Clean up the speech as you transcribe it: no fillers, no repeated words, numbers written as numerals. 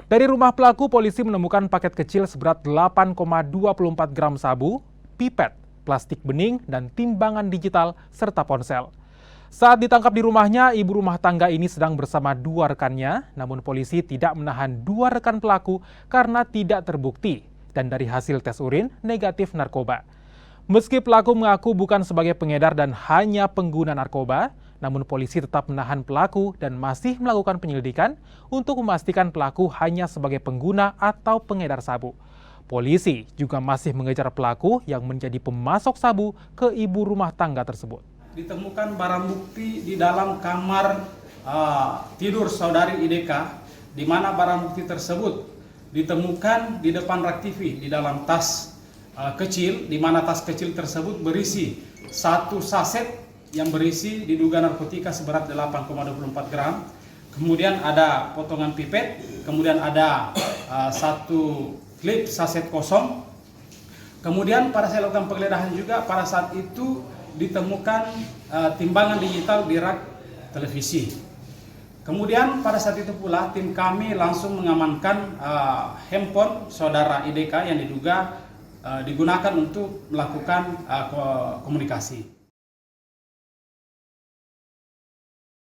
Dari rumah pelaku, polisi menemukan paket kecil seberat 8,24 gram sabu, pipet, plastik bening, dan timbangan digital, serta ponsel. Saat ditangkap di rumahnya, ibu rumah tangga ini sedang bersama dua rekannya, namun polisi tidak menahan dua rekan pelaku karena tidak terbukti, dan dari hasil tes urin negatif narkoba. Meski pelaku mengaku bukan sebagai pengedar dan hanya pengguna narkoba, namun polisi tetap menahan pelaku dan masih melakukan penyelidikan untuk memastikan pelaku hanya sebagai pengguna atau pengedar sabu. Polisi juga masih mengejar pelaku yang menjadi pemasok sabu ke ibu rumah tangga tersebut. Ditemukan barang bukti di dalam kamar tidur saudari IDK, di mana barang bukti tersebut ditemukan di depan rak TV di dalam tas kecil, di mana tas kecil tersebut berisi satu saset yang berisi diduga narkotika seberat 8,24 gram. Kemudian ada potongan pipet, kemudian ada satu klip saset kosong. Kemudian pada saat lakukan penggeledahan juga pada saat itu ditemukan timbangan digital di rak televisi. Kemudian pada saat itu pula tim kami langsung mengamankan handphone saudara IDK yang diduga digunakan untuk melakukan komunikasi.